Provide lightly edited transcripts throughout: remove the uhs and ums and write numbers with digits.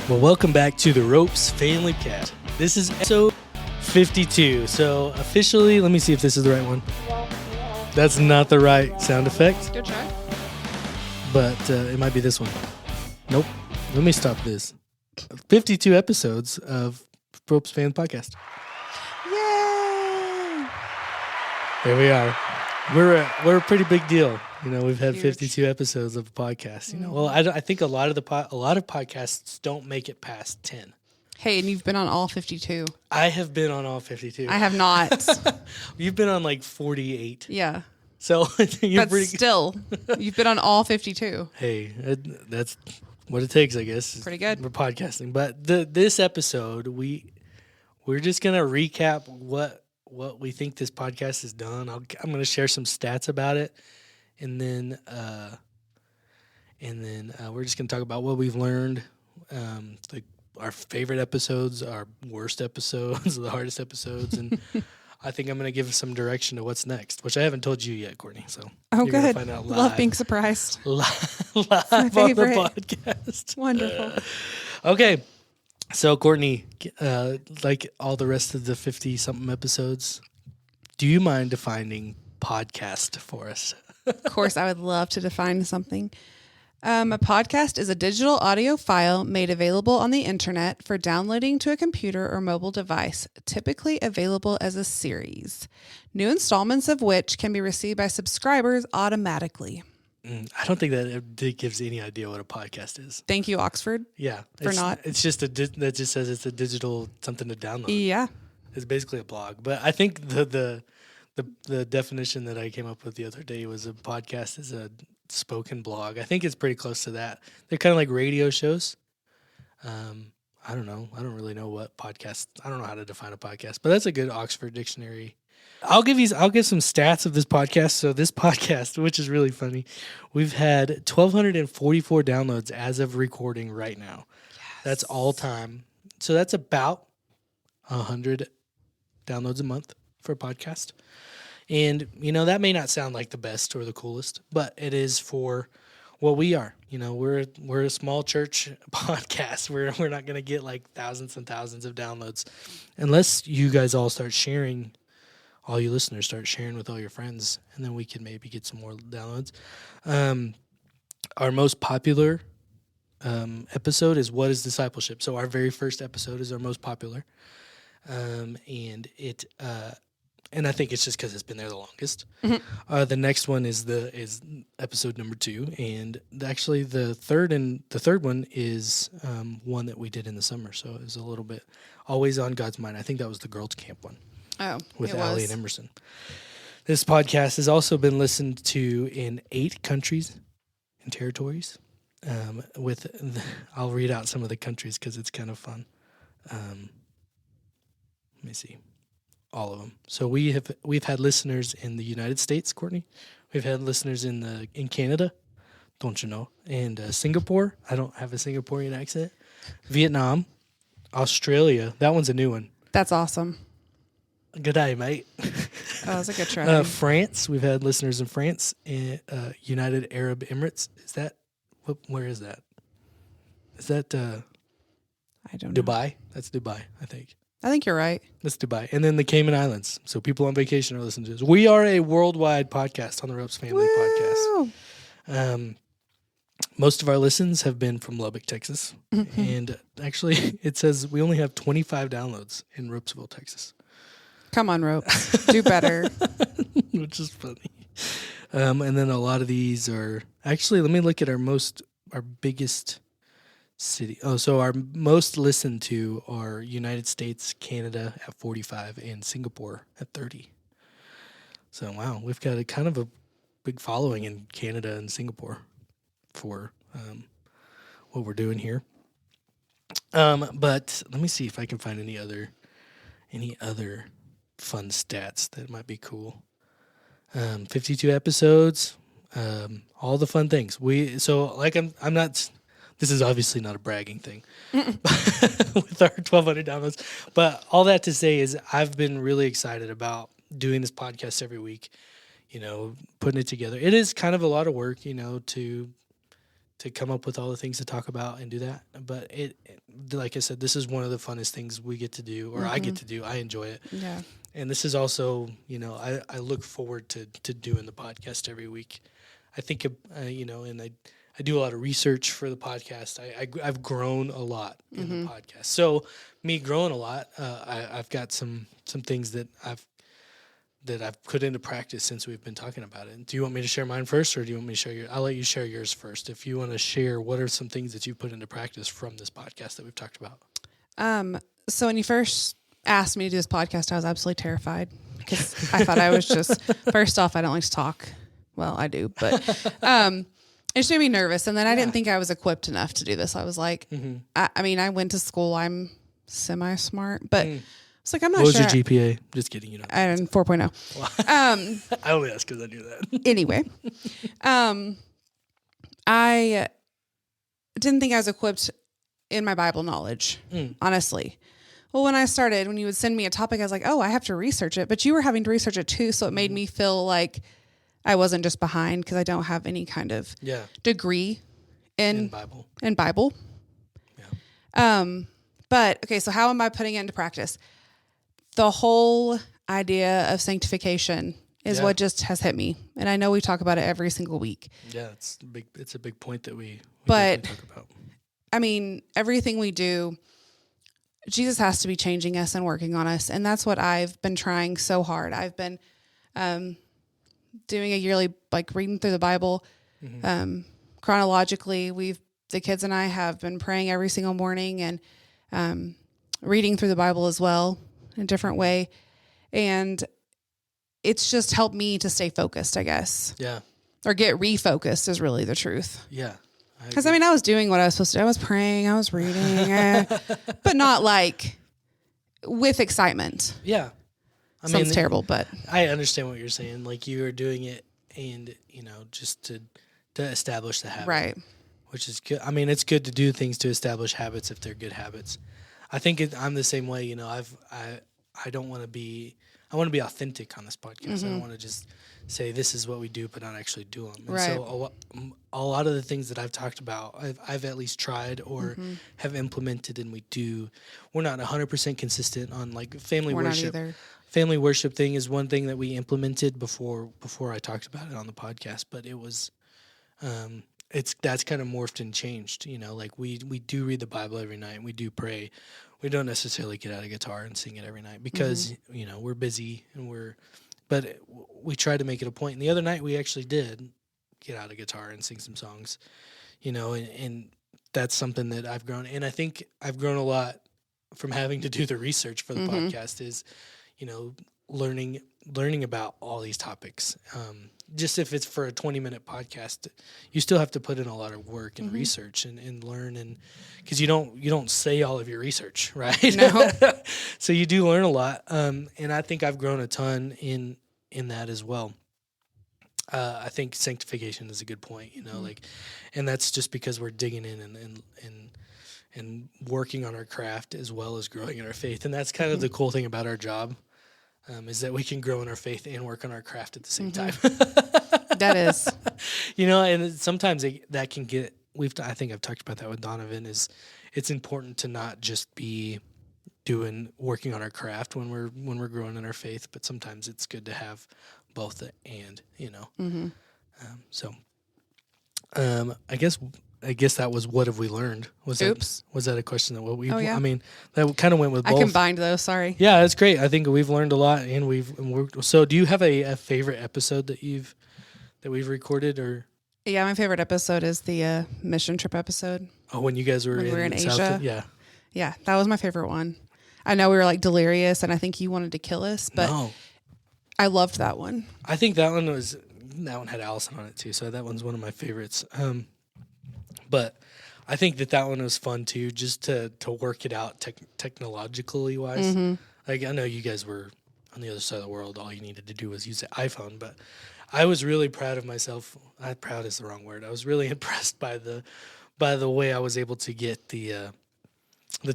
Well, welcome back to the Ropes Family Cast. This is episode 52. So officially, let me see if this is the right one. That's not the right sound effect, Good try. but it might be this one. Nope. Let me stop this. 52 episodes of Ropes Family Podcast. Yay! There we are. We're a pretty big deal. You know, we've had Huge. 52 episodes of a podcast. You know, well, I think a lot of podcasts don't make it past 10. Hey, and you've been on all 52. I have been on all 52. I have not. You've been on like 48. Yeah. So you're But pretty. still, you've been on all 52. Hey, that's what it takes, I guess. Pretty good. For podcasting. But this episode, we're just gonna recap what we think this podcast has done. I'm gonna share some stats about it, and then we're just gonna talk about what we've learned, our favorite episodes, our worst episodes, the hardest episodes, and I think I'm gonna give some direction to what's next, which I haven't told you yet, Courtney. So Oh, you're gonna good. find out live. Love being surprised. live my on the favorite. podcast. Wonderful. Okay, so Courtney, like all the rest of the 50-something episodes, do you mind defining podcast for us? Of course, I would love to define something. A podcast is a digital audio file made available on the internet for downloading to a computer or mobile device, typically available as a series, new installments of which can be received by subscribers automatically. I don't think that gives any idea what a podcast is. Thank you, Oxford. Yeah, For not. It's just that just says it's a digital something to download. Yeah. It's basically a blog. But I think the definition that I came up with the other day was a podcast is a spoken blog. I think it's pretty close to that. They're kind of like radio shows. I don't know. I don't really know what podcast. I don't know how to define a podcast, but that's a good Oxford dictionary. I'll give some stats of this podcast. So this podcast, which is really funny, we've had 1,244 downloads as of recording right now. That's all time. So that's about 100 downloads a month for a podcast. And, you know, that may not sound like the best or the coolest, but it is for what we are. You know, we're a small church podcast. We're not going to get like thousands and thousands of downloads unless you guys all start sharing, all you listeners start sharing with all your friends, and then we can maybe get some more downloads. Our most popular episode is What is Discipleship? So our very first episode is our most popular. And I think it's just because it's been there the longest. Mm-hmm. The next one is episode number 2, and actually the third one is one that we did in the summer. So it was a little bit always on God's mind. I think that was the girls' camp one. Oh, with it Allie was. and Emerson. This podcast has also been listened to in 8 countries and territories. I'll read out some of the countries because it's kind of fun. Let me see. All of them. So we've had listeners in the United States, Courtney. We've had listeners in Canada, don't you know? And Singapore. I don't have a Singaporean accent. Vietnam, Australia. That one's a new one. That's awesome. Good day, mate. Oh, that's a good try. France. We've had listeners in France and United Arab Emirates. Is that where is that? Is that I don't know. Dubai? That's Dubai, I think. I think you're right. That's Dubai. And then the Cayman Islands. So people on vacation are listening to us. We are a worldwide podcast on the Ropes Family Woo! Podcast. Most of our listens have been from Lubbock, Texas. Mm-hmm. And actually, it says we only have 25 downloads in Ropesville, Texas. Come on, Ropes. Do better. Which is funny. And then a lot of these are... Actually, let me look at our biggest... city. Oh, so our most listened to are United States, Canada at 45, and Singapore at 30. So wow, we've got a kind of a big following in Canada and Singapore for what we're doing here. But let me see if I can find any other fun stats that might be cool. 52 episodes, all the fun things. I'm not. This is obviously not a bragging thing with our 1,200 downloads. But all that to say is I've been really excited about doing this podcast every week, you know, putting it together. It is kind of a lot of work, you know, to come up with all the things to talk about and do that. But like I said, this is one of the funnest things we get to do, or I get to do. I enjoy it. Yeah. And this is also, I look forward to doing the podcast every week. I think, and I do a lot of research for the podcast. I've grown a lot in the podcast. So me growing a lot, I've got some things that I've put into practice since we've been talking about it. Do you want me to share mine first, or do you want me to share yours? I'll let you share yours first. If you want to share, what are some things that you put into practice from this podcast that we've talked about? So when you first asked me to do this podcast, I was absolutely terrified because I thought I was just, first off, I don't like to talk. Well, I do, but it just made me nervous. And then I didn't think I was equipped enough to do this. I was like, I went to school. I'm semi-smart, but it's like, I'm not sure. What was your GPA? Just kidding. You know. I had 4.0. I only asked because I knew that. Anyway, I didn't think I was equipped in my Bible knowledge, honestly. Well, when you would send me a topic, I was like, oh, I have to research it. But you were having to research it too. So it made me feel like I wasn't just behind because I don't have any kind of degree in Bible. Yeah. But okay, so how am I putting it into practice? The whole idea of sanctification is what just has hit me. And I know we talk about it every single week. Yeah, it's a big point that we but, talk about. I mean, everything we do, Jesus has to be changing us and working on us. And that's what I've been trying so hard. I've been doing a yearly, reading through the Bible chronologically. The kids and I have been praying every single morning and reading through the Bible as well in a different way. And it's just helped me to stay focused, I guess. Yeah. Or get refocused is really the truth. Yeah. Because, I was doing what I was supposed to do. I was praying, I was reading, but not with excitement. Yeah. Sounds terrible, but I understand what you're saying. Like, you are doing it and, just to establish the habit. Right. Which is good. It's good to do things to establish habits if they're good habits. I think I'm the same way. I don't want to be. I want to be authentic on this podcast. I don't want to just say this is what we do, but not actually do them. And so a lot of the things that I've talked about, I've at least tried or have implemented, and we do. We're not 100% consistent on family worship. Not either. Family worship thing is one thing that we implemented before I talked about it on the podcast, but it was. That's kind of morphed and changed, we do read the Bible every night. We do pray. We don't necessarily get out a guitar and sing it every night because, we're busy but we try to make it a point. And the other night we actually did get out a guitar and sing some songs, and that's something that I've grown. And I think I've grown a lot from having to do the research for the podcast is, learning about all these topics. Just if it's for a 20-minute podcast, you still have to put in a lot of work and research and learn, and because you don't say all of your research, right? No. So you do learn a lot, and I think I've grown a ton in that as well. I think sanctification is a good point, and that's just because we're digging in and working on our craft as well as growing in our faith, and that's kind of the cool thing about our job. Is that we can grow in our faith and work on our craft at the same time. That is. And sometimes that can get, I think I've talked about that with Donovan, is it's important to not just be working on our craft when we're growing in our faith, but sometimes it's good to have both and. I guess that was what have we learned? Was that a question that what we? Oh, yeah. That kind of went with both. I combined those. Sorry. Yeah, that's great. I think we've learned a lot, and so do you have a favorite episode that we've recorded or? Yeah, my favorite episode is the mission trip episode. Oh, when you guys were in Asia. Yeah, that was my favorite one. I know we were delirious, and I think you wanted to kill us, but I loved that one. I think that one had Allison on it too, so that one's one of my favorites. But I think that one was fun too, just to work it out technologically wise. I know you guys were on the other side of the world. All you needed to do was use the iPhone, but I was really proud of myself. Proud is the wrong word. I was really impressed by the way I was able to get the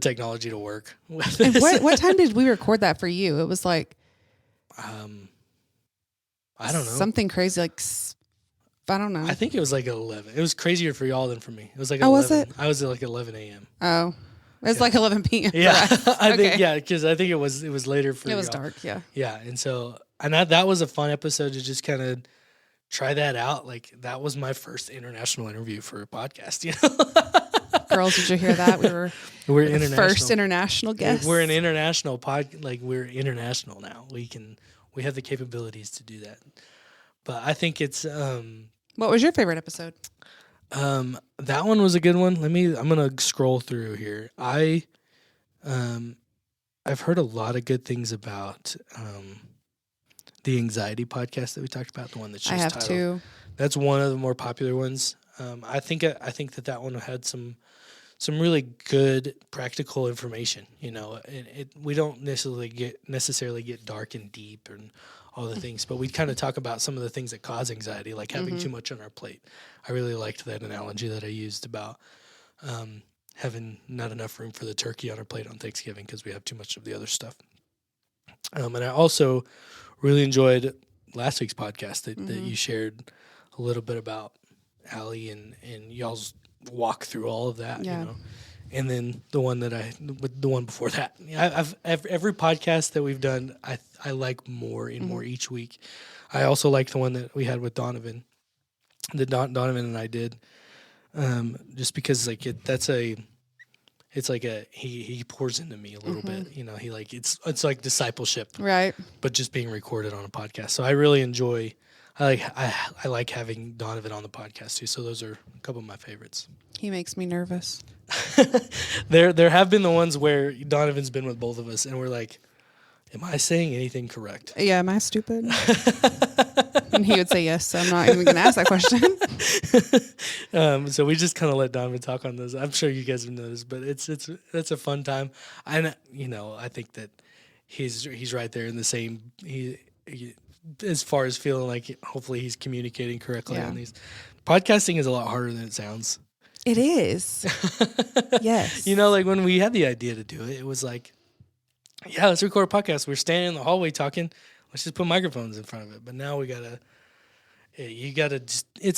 technology to work. And what time did we record that for you? It was I don't know, something crazy I don't know. I think it was like 11. It was crazier for y'all than for me. It was like 11. Oh, was it? I was at like 11 a.m. Oh, it's like 11 p.m. Yeah, I think Okay. because I think it was later for It was y'all. dark. Yeah. Yeah, and so that was a fun episode to just kind of try that out. Like that was my first international interview for a podcast. Girls, did you hear that? We were We're the international. first international guest. We're an international we're international now. We have the capabilities to do that. But I think it's What was your favorite episode? that one was a good one. I'm gonna scroll through here. I've heard a lot of good things about the anxiety podcast that we talked about, the one that's just I have titled. two. That's one of the more popular ones. I think that one had some really good practical information. We don't necessarily get dark and deep and all the things, but we kind of talk about some of the things that cause anxiety, like having too much on our plate. I really liked that analogy that I used about having not enough room for the turkey on our plate on Thanksgiving because we have too much of the other stuff. And I also really enjoyed last week's podcast that you shared a little bit about Allie and y'all's walk through all of that, Yeah. And then the one before that. I've every podcast that we've done, I like more and more each week. I also like the one that we had with Donovan, that Donovan and I did, just because he pours into me a little bit, he it's like discipleship, Right. but just being recorded on a podcast. So I really enjoy. I like having Donovan on the podcast too. So those are a couple of my favorites. He makes me nervous. There have been the ones where Donovan's been with both of us, and we're like, "Am I saying anything correct?" Yeah, am I stupid? And he would say yes, so I'm not even going to ask that question. So we just kind of let Donovan talk on those. I'm sure you guys have noticed, but it's a fun time. And I think that he's right there in the same. He as far as feeling like hopefully he's communicating correctly on these. Podcasting is a lot harder than it sounds. It is. Yes. Like when we had the idea to do it, it was like, yeah, let's record a podcast. We're standing in the hallway talking. Let's just put microphones in front of it. But now it's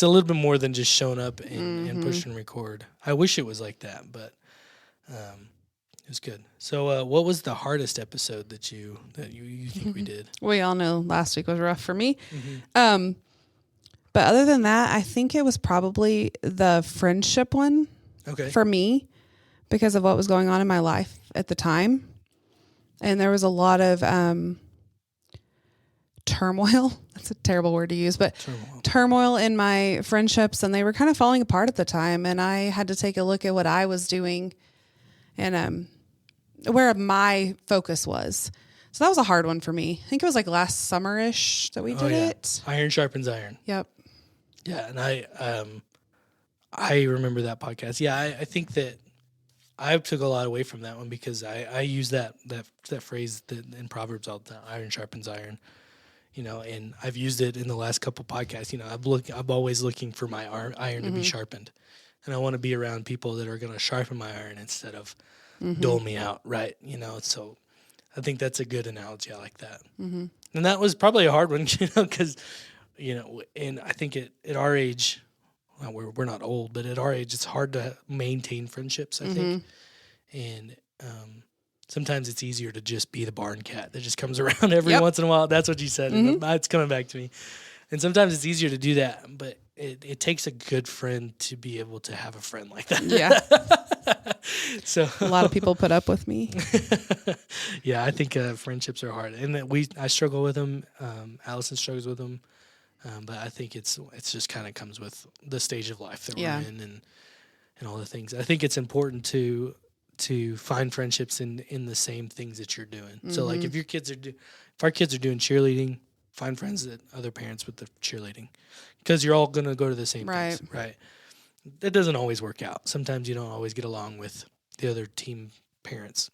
a little bit more than just showing up and push and record. I wish it was like that, but it was good. So what was the hardest episode that you think we did? We all know last week was rough for me. But other than that, I think it was probably the friendship one for me because of what was going on in my life at the time. And there was a lot of turmoil. That's a terrible word to use, but turmoil in my friendships, and they were kind of falling apart at the time. And I had to take a look at what I was doing and where my focus was. So that was a hard one for me. I think it was like last summer-ish that we did it. Iron sharpens iron. Yep. Yeah, and I remember that podcast. Yeah, I think that I took a lot away from that one because I use that phrase that in Proverbs all the time, iron sharpens iron. And I've used it in the last couple podcasts. I'm always looking for my iron to be sharpened, and I want to be around people that are going to sharpen my iron instead of dole me out, right? So I think that's a good analogy. I like that. And that was probably a hard one, because and I think at our age, well, we're not old, but at our age, it's hard to maintain friendships, I think. And sometimes it's easier to just be the barn cat that just comes around every once in a while. That's what you said. And it's coming back to me. And sometimes it's easier to do that, but it takes a good friend to be able to have a friend like that. Yeah. So a lot of people put up with me. Yeah, I think friendships are hard. And I struggle with them. Allison struggles with them. But I think it's just kind of comes with the stage of life that we're in and all the things. I think it's important to find friendships in the same things that you're doing. So like if our kids are doing cheerleading, find friends that other parents with the cheerleading, because you're all going to go to the same things, right? That doesn't always work out. Sometimes you don't always get along with the other team parents.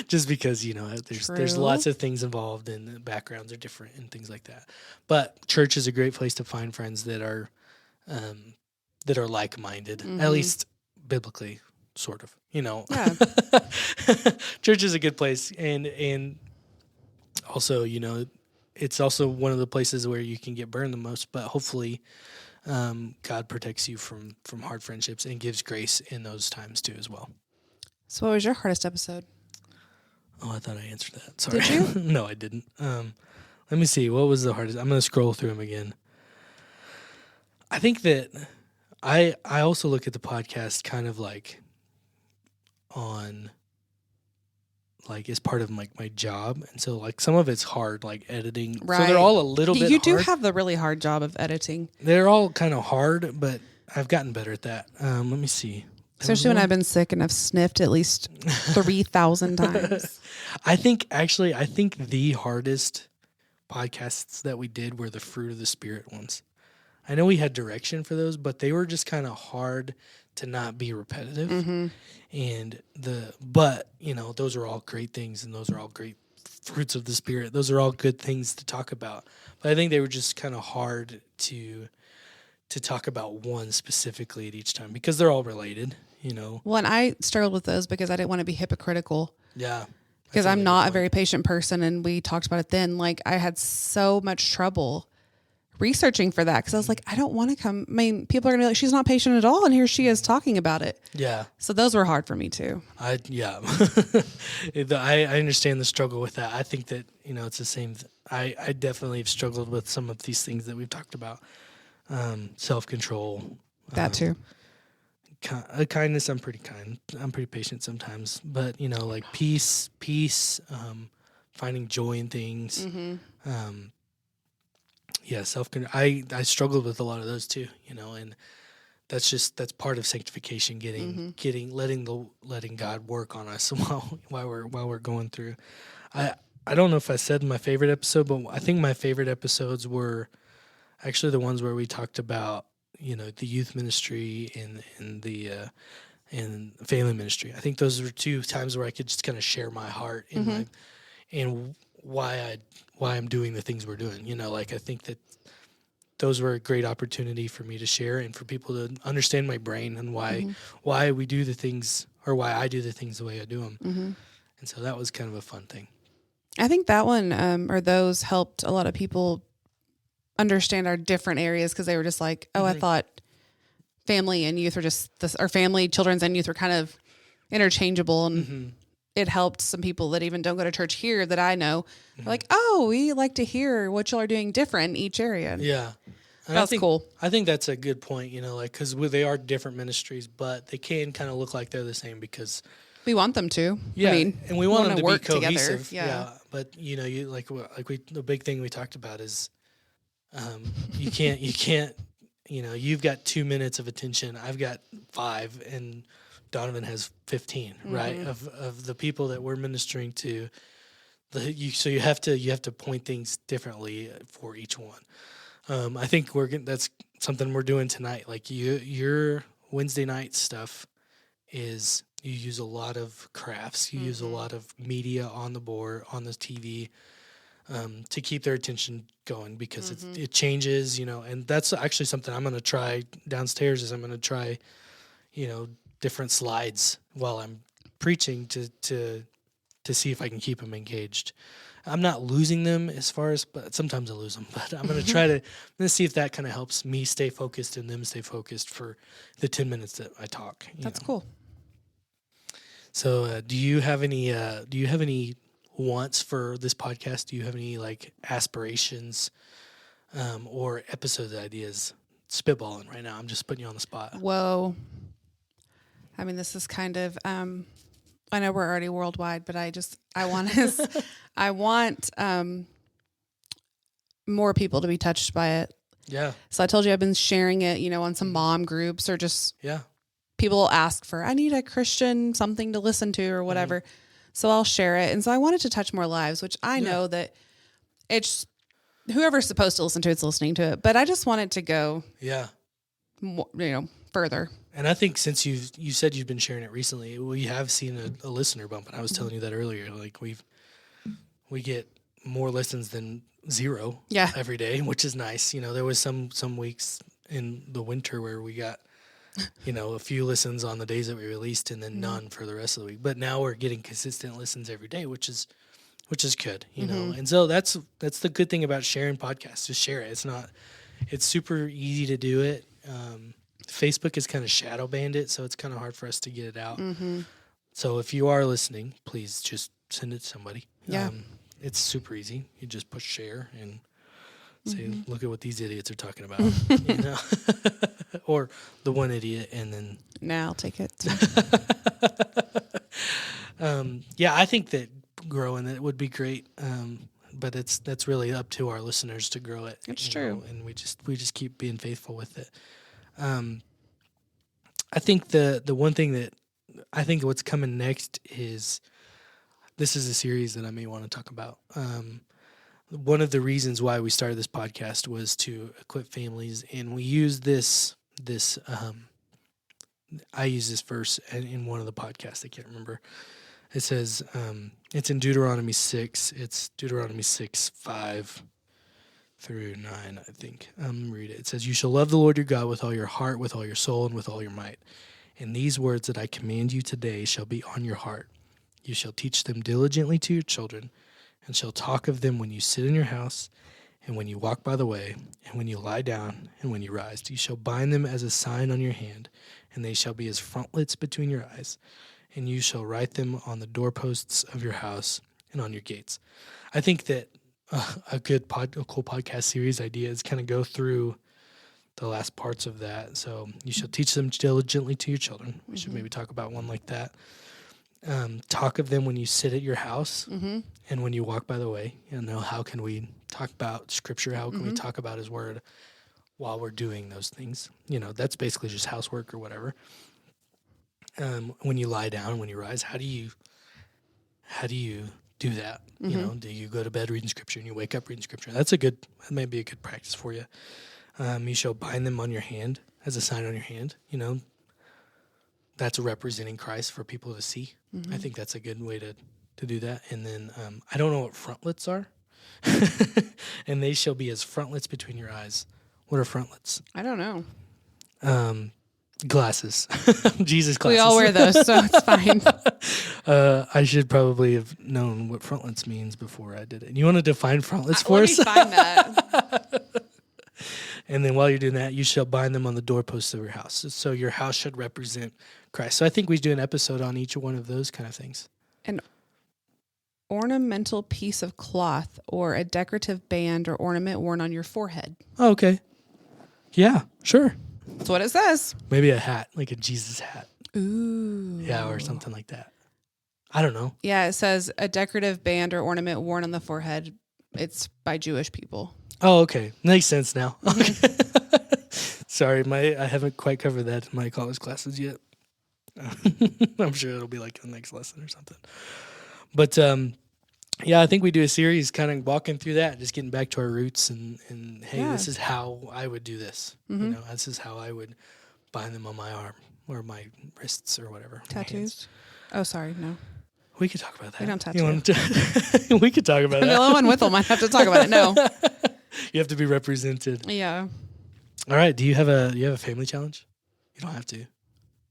Just because there's lots of things involved and the backgrounds are different and things like that. But church is a great place to find friends that are like-minded, at least biblically, sort of. Yeah. Church is a good place, and also it's also one of the places where you can get burned the most. But hopefully, God protects you from hard friendships and gives grace in those times too as well. So, what was your hardest episode? Oh, I thought I answered that. Sorry. Did you? No, I didn't. Let me see. What was the hardest? I'm going to scroll through them again. I think that I also look at the podcast kind of like on like as part of like my job, and so like some of it's hard, like editing. So Right. they're all a little bit. You do hard. have the really hard job of editing, They're all kind of hard, but I've gotten better at that. Let me see. especially when I've been sick and I've sniffed at least 3,000 times. I think the hardest podcasts that we did were the Fruit of the Spirit ones. I know we had direction for those, but they were just kind of hard to not be repetitive. Mm-hmm. And but those are all great things, and those are all great fruits of the Spirit. Those are all good things to talk about. But I think they were just kind of hard to talk about one specifically at each time because they're all related. Well, and I struggled with those because I didn't want to be hypocritical. Yeah. Because I'm not a very patient person, and we talked about it then. Like, I had so much trouble researching for that because I was like, I don't want to come. I mean, people are going to be like, she's not patient at all, and here she is talking about it. Yeah. So those were hard for me too. I understand the struggle with that. I think that, it's the same. I definitely have struggled with some of these things that we've talked about. Self-control. That too. Kindness, I'm pretty kind. I'm pretty patient sometimes. But, like peace, finding joy in things. Mm-hmm. Self-control. I struggled with a lot of those too, and that's part of sanctification, letting God work on us while we're going through. I don't know if I said my favorite episode, but I think my favorite episodes were actually the ones where we talked about, the youth ministry and the family ministry. I think those were two times where I could just kind of share my heart and why I'm doing the things we're doing. I think that those were a great opportunity for me to share and for people to understand my brain and why we do the things, or why I do the things the way I do them. Mm-hmm. And so that was kind of a fun thing. I think that one or those helped a lot of people understand our different areas because they were just like, oh, I thought family and youth were just this, or family, children's and youth were kind of interchangeable, and it helped some people that even don't go to church here that I know. They're like, oh, we like to hear what y'all are doing different in each area. Yeah. And That's cool. I think that's a good point, because they are different ministries, but they can kind of look like they're the same because we want them to. Yeah, I mean, and we want them to work be cohesive. together. Yeah. But the big thing we talked about is you can't you've got 2 minutes of attention, I've got 5, and Donovan has 15, right? Of the people that we're ministering to. So you have to point things differently for each one. I think that's something we're doing tonight. Like your Wednesday night stuff is you use a lot of crafts, you use a lot of media on the board, on the TV, to keep their attention going because it changes, and that's actually something I'm going to try downstairs. Is I'm going to try, different slides while I'm preaching to see if I can keep them engaged. I'm not losing them but sometimes I lose them. But I'm going to I'm going to see if that kind of helps me stay focused and them stay focused for the 10 minutes that I talk. That's cool. So, do you have any wants for this podcast? Do you have any aspirations, or episode ideas? Spitballing right now. I'm just putting you on the spot. Whoa. I mean, this is kind of, I know we're already worldwide, but I want more people to be touched by it. Yeah. So I told you I've been sharing it, on some mom groups or just people ask for, I need a Christian something to listen to or whatever. So I'll share it. And so I wanted to touch more lives, which I know that it's whoever's supposed to listen to it's listening to it. But I just want it to go, further. And I think since you said you've been sharing it recently, we have seen a listener bump. And I was telling you that earlier. Like we get more listens than 0 every day, which is nice. There was some weeks in the winter where we got a few listens on the days that we released and then none for the rest of the week. But now we're getting consistent listens every day, which is which is good, you know. And so that's the good thing about sharing podcasts. Just share it. It's super easy to do it. Facebook is kind of shadow banned it, so it's kind of hard for us to get it out. So if you are listening, please just send it to somebody. Yeah. It's super easy. You just push share and say, look at what these idiots are talking about, you know, or the one idiot, and then. Nah, I'll take it. Yeah, I think that growing it would be great. But that's really up to our listeners to grow it. It's true. Know, and we just keep being faithful with it. I think the one thing that I think what's coming next is this is a series that I may want to talk about. One of the reasons why we started this podcast was to equip families, and we use this I use this verse in one of the podcasts. I can't remember. It says, it's in Deuteronomy 6. It's Deuteronomy 6:5 through 9, I think. Read it. It says, you shall love the Lord your God with all your heart, with all your soul, and with all your might. And these words that I command you today shall be on your heart. You shall teach them diligently to your children, and shall talk of them when you sit in your house, and when you walk by the way, and when you lie down, and when you rise. You shall bind them as a sign on your hand, and they shall be as frontlets between your eyes. And you shall write them on the doorposts of your house and on your gates. I think that a cool podcast series idea is kind of go through the last parts of that. So you shall teach them diligently to your children. We should maybe talk about one like that. Talk of them when you sit at your house and when you walk by the way. You know, how can we talk about Scripture? How can we talk about His Word while we're doing those things? You know, that's basically just housework or whatever. When you lie down, when you rise, how do you do that? You know, do you go to bed reading Scripture and you wake up reading Scripture? That may be a good practice for you. You shall bind them on your hand as a sign on your hand. You know, that's representing Christ for people to see. I think that's a good way to do that. And then I don't know what frontlets are. And they shall be as frontlets between your eyes. What are frontlets? I don't know. Glasses. Jesus glasses. We all wear those, so it's fine. I should probably have known what frontlets means before I did it. You want to define frontlets for us? Let me find that. And then while you're doing that, you shall bind them on the doorposts of your house. So your house should represent Christ. So I think we do an episode on each one of those kind of things. An ornamental piece of cloth or a decorative band or ornament worn on your forehead. Oh, okay. Yeah, sure. That's what it says. Maybe a hat, like a Jesus hat. Ooh. Yeah, or something like that. I don't know. Yeah, it says a decorative band or ornament worn on the forehead. It's by Jewish people. Oh, okay. Makes sense now. Okay. Sorry, I haven't quite covered that in my college classes yet. I'm sure it'll be like the next lesson or something. But yeah, I think we do a series kind of walking through that, just getting back to our roots and hey, this is how I would do this. You know, this is how I would bind them on my arm or my wrists or whatever. Tattoos? Oh, sorry, no. We could talk about that. We don't tattoo. You want to we could talk about that. The only one with them might have to talk about it. No. You have to be represented. Yeah. All right. Do you have a family challenge? You don't have to.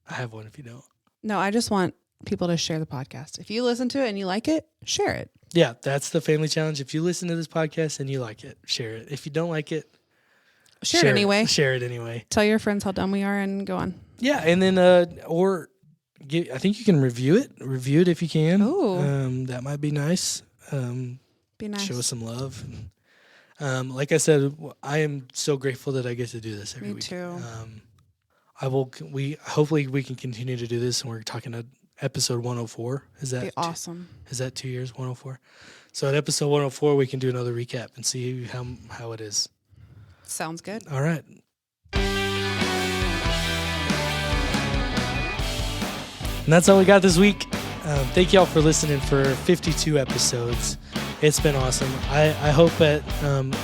I have one if you don't. No, I just want people to share the podcast. If you listen to it and you like it, share it. Yeah, that's the family challenge. If you listen to this podcast and you like it, share it. If you don't like it, share it anyway. Share it anyway. Tell your friends how dumb we are and go on. Yeah, and then I think you can review it. Review it if you can. Ooh. That might be nice. Be nice. Show us some love. Like I said, I am so grateful that I get to do this every week. Me too. Hopefully we can continue to do this, and we're talking to episode 104. Is that be awesome? Is that 2 years? 104. So at episode 104, we can do another recap and see how it is. Sounds good. All right. And that's all we got this week. Thank you all for listening for 52 episodes. It's been awesome. I hope at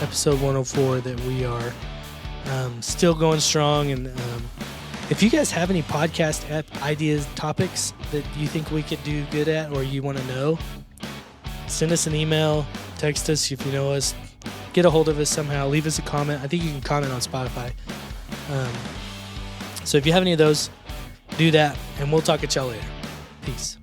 episode 104 that we are still going strong. And if you guys have any podcast ideas, topics that you think we could do good at or you want to know, send us an email, text us if you know us, get a hold of us somehow, leave us a comment. I think you can comment on Spotify. So if you have any of those, do that, and we'll talk at y'all later. Peace.